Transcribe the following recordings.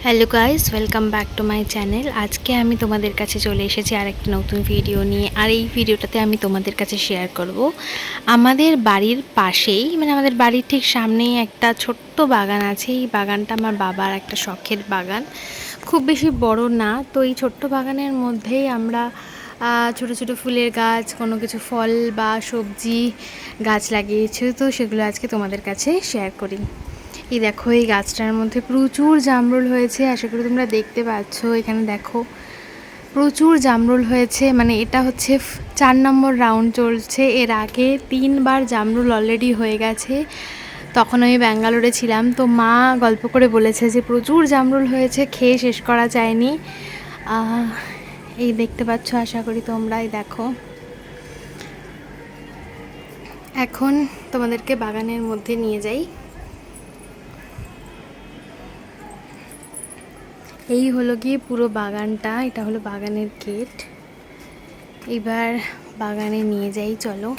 Hello guys, welcome back to my channel. আজকে আমি তোমাদের কাছে চলে এসেছি আরেকটা নতুন ভিডিও নিয়ে। আর এই ভিডিওটাতে আমি তোমাদের কাছে শেয়ার করব আমাদের বাড়ির পাশেই, মানে আমাদের বাড়ির ঠিক সামনেই একটা ছোট্ট বাগান আছে। এই বাগানটা আমার বাবার একটা শখের বাগান, খুব বেশি বড় না। তো এই ছোট্ট বাগানের মধ্যেই আমরা ছোট ছোট ফুলের গাছ, কোনো কিছু ফল বা সবজি গাছ লাগিয়েছি। তো সেগুলো আজকে তোমাদের কাছে শেয়ার করি। এই দেখো, এই গাছটার মধ্যে প্রচুর জামরুল হয়েছে। আশা করি তোমরা দেখতে পাচ্ছ। এখানে দেখো প্রচুর জামরুল হয়েছে, মানে এটা হচ্ছে 4 নম্বর রাউন্ড চলছে। এর আগে 3বার জামরুল অলরেডি হয়ে গেছে। তখন আমি ব্যাঙ্গালোরে ছিলাম, তো মা গল্প করে বলেছে যে প্রচুর জামরুল হয়েছে, খেয়ে শেষ করা যায়নি। এই দেখতে পাচ্ছ, আশা করি তোমরা। এই দেখো, এখন তোমাদেরকে বাগানের মধ্যে নিয়ে যাই। এই হলো গিয়ে পুরো বাগানটা, এটা হলো বাগানের গেট। এবার বাগানে নিয়ে যাই, চলো।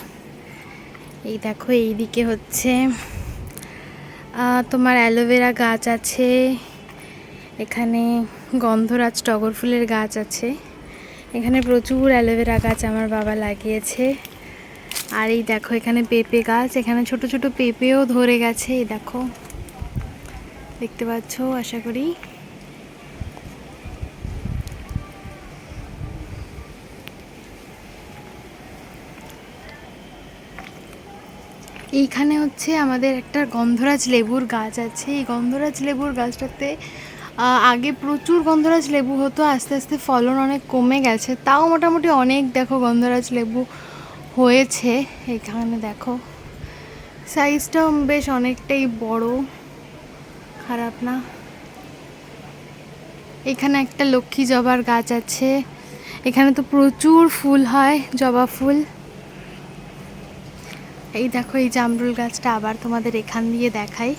এই দেখো, এই দিকে হচ্ছে তোমার অ্যালোভেরা গাছ আছে, এখানে গন্ধরাজ টগর ফুলের গাছ আছে, এখানে প্রচুর অ্যালোভেরা গাছ আমার বাবা লাগিয়েছে। আর এই দেখো, এখানে পেঁপে গাছ, এখানে ছোট ছোট পেঁপেও ধরে গেছে। এই দেখো, দেখতে পাচ্ছ আশা করি। এইখানে হচ্ছে আমাদের একটা গন্ধরাজ লেবুর গাছ আছে। এই গন্ধরাজ লেবুর গাছটাতে আগে প্রচুর গন্ধরাজ লেবু হতো, আস্তে আস্তে ফলন অনেক কমে গেছে। তাও মোটামুটি অনেক দেখো গন্ধরাজ লেবু হয়েছে। এখানে দেখো সাইজটাও বেশ অনেকটাই বড়, খারাপ না। এখানে একটা লক্ষ্মী জবার গাছ আছে, এখানে তো প্রচুর ফুল হয়, জবা ফুল। এই দেখো, এই জামরুল গাছটা আবার তোমাদের এখান দিয়ে দেখাই।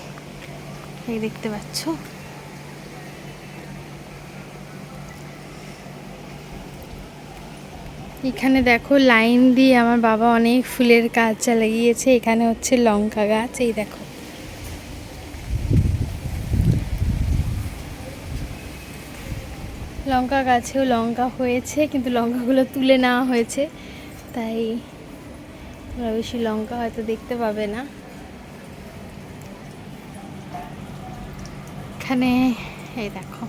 এই দেখতে পাচ্ছ, এখানে দেখো লাইন দিয়ে আমার বাবা অনেক ফুলের গাছ লাগিয়েছে। এখানে হচ্ছে লঙ্কা গাছ, এই দেখো। লঙ্কা গাছেও লঙ্কা হয়েছে, কিন্তু লঙ্কাগুলো তুলে নেওয়া হয়েছে, তাই তোমরা বেশি লঙ্কা হয়তো দেখতে পাবে না। এখানে এই দেখো,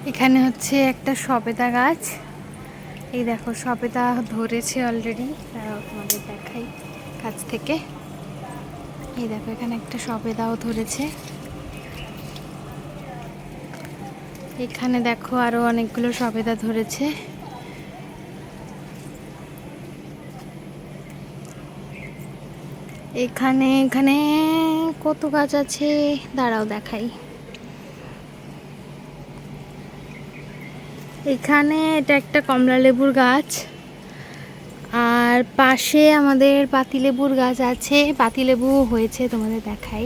এখানে হচ্ছে একটা সবেদা গাছ। এই দেখো, সবেদা ধরেছে অলরেডি, তারাও তোমাদের দেখাই কাছ থেকে। এই দেখো, এখানে একটা সবেদাও ধরেছে। এখানে দেখো আরো অনেকগুলো সবেদা ধরেছে। এখানে এখানে কত গাছ আছে দাঁড়াও দেখাই। এখানে এটা একটা কমলা লেবুর গাছ, আর পাশে আমাদের পাতিলেবুর গাছ আছে, পাতিলেবু হয়েছে, তোমাদের দেখাই।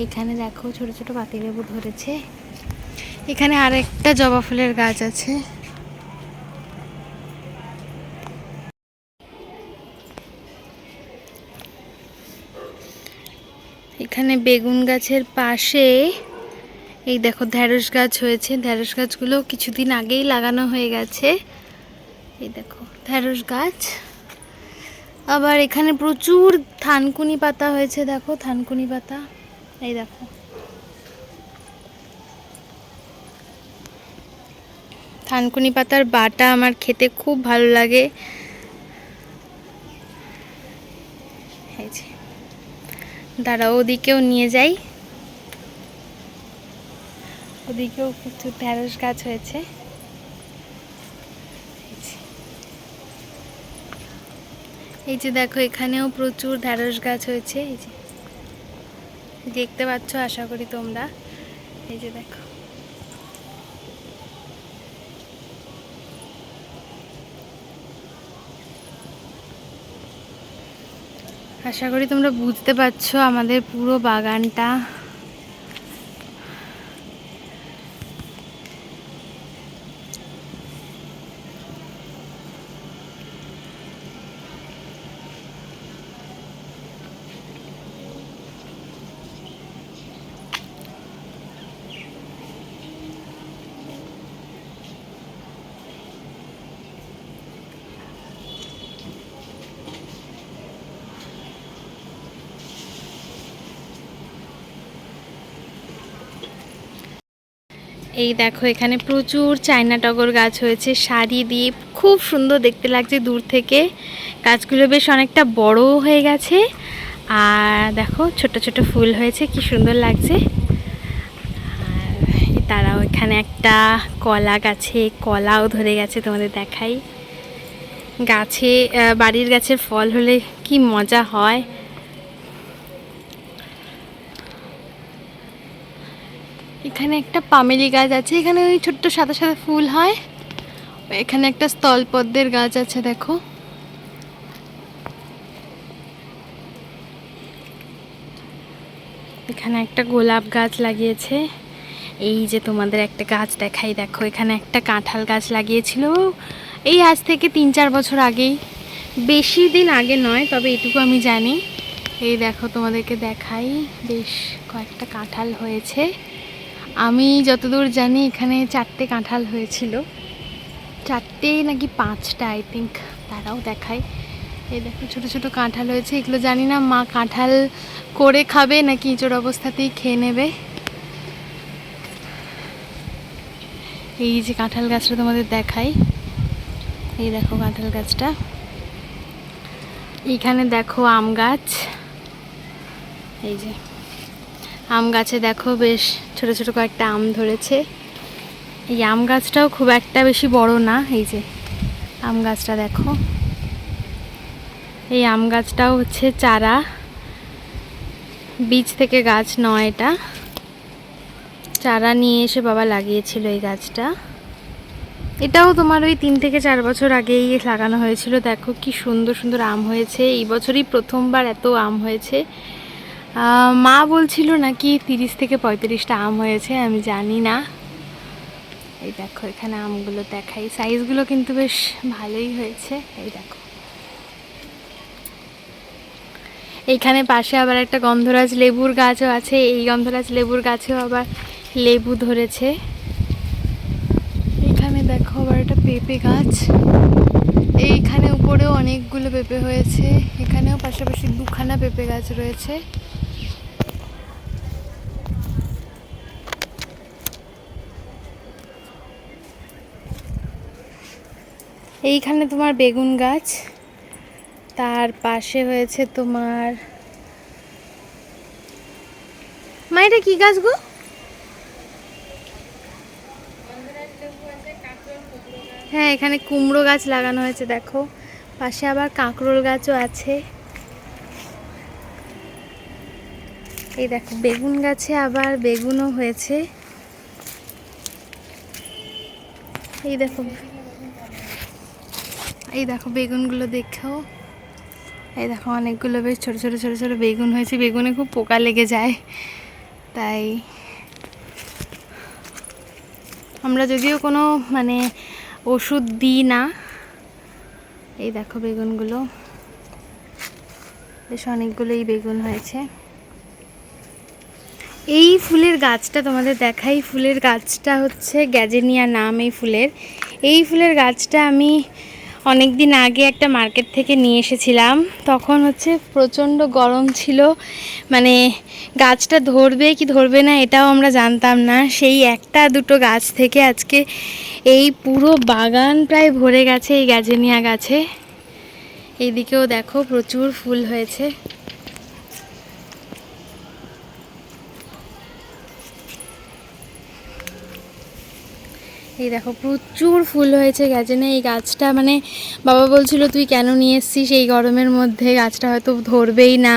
এইখানে দেখো ছোট ছোট পাতিলেবু ধরেছে। এখানে আরেকটা জবা ফুলের গাছ আছে। এখানে বেগুন গাছের পাশে এই দেখো ঢ্যাঁড়স গাছ হয়েছে। ঢ্যাঁড়স গাছগুলো কিছুদিন আগেই লাগানো হয়ে গেছে। এই দেখো ঢ্যাঁড়স গাছ। আবার এখানে প্রচুর থানকুনি পাতা হয়েছে, দেখো থানকুনি পাতা। এই দেখো, থানকুনি পাতার বাটা আমার খেতে খুব ভালো লাগে। এই যে, দাঁড়াও ওদিকেও নিয়ে যাই। ওদিকেও প্রচুর ঢ্যাঁড়স গাছ হয়েছে। এই যে দেখো, এখানেও প্রচুর ঢ্যাঁড়স গাছ হয়েছে। এই যে দেখতে পাচ্ছ আশা করি তোমরা। এই যে দেখো, আশা করি তোমরা বুঝতে পারছো আমাদের পুরো বাগানটা। এই দেখো এখানে প্রচুর চায়না টগর গাছ হয়েছে সারি দিয়ে, খুব সুন্দর দেখতে লাগছে দূর থেকে। গাছগুলো বেশ অনেকটা বড়ও হয়ে গেছে, আর দেখো ছোট ছোট ফুল হয়েছে, কি সুন্দর লাগছে। আর তারাও এখানে একটা কলা গাছে কলাও ধরে গেছে, তোমাদের দেখাই। গাছে বাড়ির গাছের ফল হলে কি মজা হয়। এখানে একটা পামেলি গাছ আছে, এখানে ওই ছোট্ট সাদা সাদা ফুল হয়। এখানে একটা স্থলপদ্মের গাছ আছে দেখো। এখানে একটা গোলাপ গাছ লাগিয়েছে। এই যে তোমাদের একটা গাছ দেখাই, দেখো এখানে একটা কাঁঠাল গাছ লাগিয়েছিল এই আজ থেকে 3-4 বছর আগেই, বেশি দিন আগে নয়, তবে এটুকু আমি জানি। এই দেখো তোমাদেরকে দেখাই, বেশ কয়েকটা কাঁঠাল হয়েছে। আমি যতদূর জানি এখানে 4টে কাঁঠাল হয়েছিল, 4টে নাকি 5টা আই থিঙ্ক, তারাও দেখায়। এই দেখো ছোটো ছোটো কাঁঠাল হয়েছে, এগুলো জানি না মা কাঁঠাল করে খাবে নাকি ইঁচড় অবস্থাতেই খেয়ে নেবে। এই যে কাঁঠাল গাছটা তোমাদের দেখাই, এই দেখো কাঁঠাল গাছটা। এইখানে দেখো আম গাছ, এই যে আম গাছে দেখো বেশ ছোট ছোট কয়েকটা আম ধরেছে। এই আম গাছটাও খুব একটা বেশি বড় না, এই যে আম গাছটা দেখো। এই আম গাছটাও হচ্ছে চারা, বীজ থেকে গাছ নয়, এটা চারা নিয়ে এসে বাবা লাগিয়েছিল এই গাছটা। এটাও তোমার ওই 3 থেকে 4 বছর আগেই লাগানো হয়েছিল। দেখো কি সুন্দর সুন্দর আম হয়েছে, এই বছরই প্রথমবার এত আম হয়েছে। মা বলছিল নাকি 30 থেকে 35টা আম হয়েছে, আমি জানি না। এই দেখো এখানে আমগুলো দেখাই, সাইজগুলো কিন্তু বেশ ভালোই হয়েছে। এই দেখো এইখানে পাশে আবার একটা গন্ধরাজ লেবুর গাছও আছে, এই গন্ধরাজ লেবুর গাছেও আবার লেবু ধরেছে। এখানে দেখো আবার একটা পেঁপে গাছ, এইখানে উপরেও অনেকগুলো পেঁপে হয়েছে, এখানেও পাশাপাশি 2খানা পেঁপে গাছ রয়েছে। এইখানে তোমার বেগুন গাছ, তার পাশে হয়েছে তোমার, মা এটা কি গাছ গো? হ্যাঁ এখানে কুমড়ো গাছ লাগানো হয়েছে দেখো, পাশে আবার কাঁকরোল গাছও আছে। এই দেখো বেগুন গাছে আবার বেগুনও হয়েছে। এই দেখো, এই দেখো বেগুনগুলো দেখো, এই দেখো অনেকগুলো বেশ ছোট ছোট ছোট ছোট বেগুন হয়েছে। বেগুনে খুব পোকা লেগে যায়, তাই আমরা যদিও কোনো মানে ওষুধ দিই না। এই দেখো বেগুনগুলো, বেশ অনেকগুলোই বেগুন হয়েছে। এই ফুলের গাছটা তোমাদের দেখাই, ফুলের গাছটা হচ্ছে গ্যাজেনিয়া নাম এই ফুলের। এই ফুলের গাছটা আমি অনেক দিন আগে একটা মার্কেট থেকে নিয়ে এসেছিলাম, তখন হচ্ছে প্রচণ্ড গরম ছিল, মানে গাছটা ধরবে কি ধরবে না এটাও আমরা জানতাম না। সেই 1-2 গাছ থেকে আজকে এই পুরো বাগান প্রায় ভরে গেছে এই গ্যাজেনিয়া গাছে। এইদিকেও দেখো প্রচুর ফুল হয়েছে। এই দেখো প্রচুর ফুল হয়েছে গ্যাজেনিয়া। এই গাছটা মানে বাবা বলছিল তুই কেন নিয়ে এসছিস এই গরমের মধ্যে, গাছটা হয়তো ধরবেই না,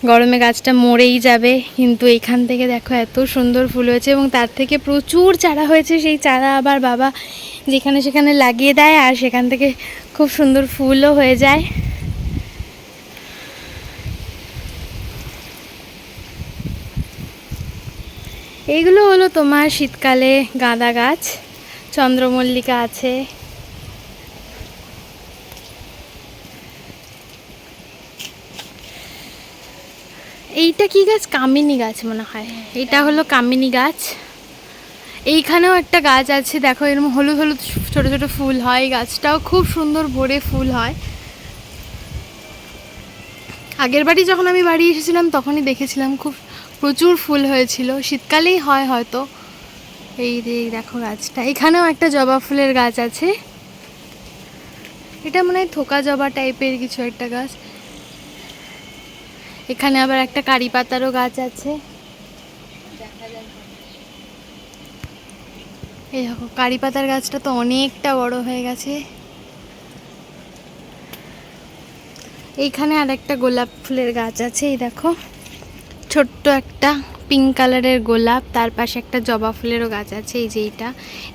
গরমে গাছটা মরেই যাবে, কিন্তু এইখান থেকে দেখো এত সুন্দর ফুল হয়েছে এবং তার থেকে প্রচুর চারা হয়েছে। সেই চারা আবার বাবা যেখানে সেখানে লাগিয়ে দেয়, আর সেখান থেকে খুব সুন্দর ফুলও হয়ে যায়। এইগুলো হলো তোমার শীতকালে গাঁদা গাছ, চন্দ্রমল্লিকা আছে। এইটা কি গাছ? কামিনী গাছ মনে হয়, এটা হলো কামিনী গাছ। এইখানেও একটা গাছ আছে দেখো, এরকম হলুদ হলুদ ছোট ছোট ফুল হয়, গাছটাও খুব সুন্দর ভরে ফুল হয়। আগের বাড়ি যখন আমি বাড়ি এসেছিলাম তখনই দেখেছিলাম খুব প্রচুর ফুল হয়েছিল, শীতকালেই হয় হয়তো। এই দেখো গাছটা, এখানেও একটা জবা ফুলের গাছ আছে। এটা মনে হয় থোকা জবা টাইপের কিছু একটা গাছ। এখানে আবার একটা কারি পাতারও গাছ আছে। এই দেখো কারি পাতার গাছটা তো অনেকটা বড় হয়ে গেছে। এইখানে আর একটা গোলাপ ফুলের গাছ আছে। এই দেখো ছোট্ট একটা পিঙ্ক কালারের গোলাপ, তার পাশে একটা জবা ফুলেরও গাছ আছে। এই যে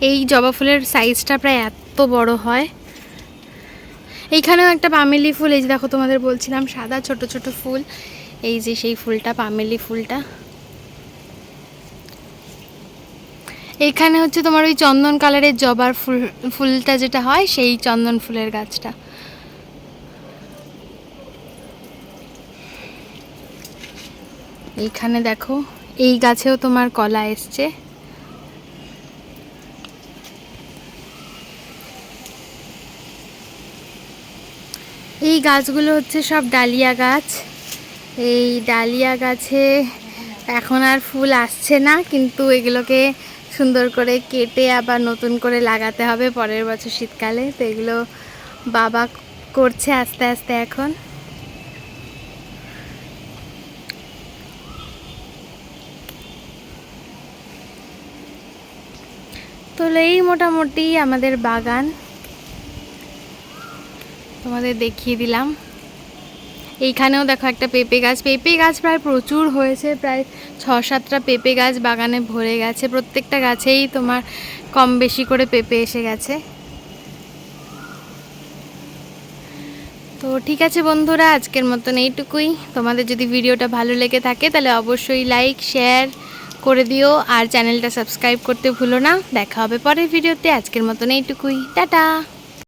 এই জবা ফুলের সাইজটা প্রায় এত বড় হয়। এইখানেও একটা পামেলি ফুল, এই যে দেখো তোমাদের বলছিলাম সাদা ছোট ছোট ফুল, এই যে সেই ফুলটা পামেলি ফুলটা। এইখানে হচ্ছে তোমার ওই চন্দন কালারের জবার ফুলটা যেটা হয়, সেই চন্দন ফুলের গাছটা। এইখানে দেখো এই গাছেও তোমার কলা এসছে। এই গাছগুলো হচ্ছে সব ডালিয়া গাছ। এই ডালিয়া গাছে এখন আর ফুল আসছে না, কিন্তু এগুলোকে সুন্দর করে কেটে আবার নতুন করে লাগাতে হবে পরের বছর শীতকালে। তো এগুলো বাবা করছে আস্তে আস্তে এখন। তো এই মোটামুটি আমাদের বাগান তোমাদের দেখিয়ে দিলাম। এইখানেও দেখো একটা পেঁপে গাছ প্রায় প্রচুর হয়েছে, প্রায় 6-7টা পেঁপে গাছ বাগানে ভরে গেছে। প্রত্যেকটা গাছেই তোমার কম বেশি করে পেঁপে এসে গেছে। তো ঠিক আছে বন্ধুরা, আজকের মতন এইটুকুই। তোমাদের যদি ভিডিওটা ভালো লেগে থাকে তাহলে অবশ্যই লাইক শেয়ার করে দিও, আর চ্যানেলটা সাবস্ক্রাইব করতে ভুলো না। দেখা হবে পরের ভিডিওতে। আজকের মতন এইটুকুই, টাটা।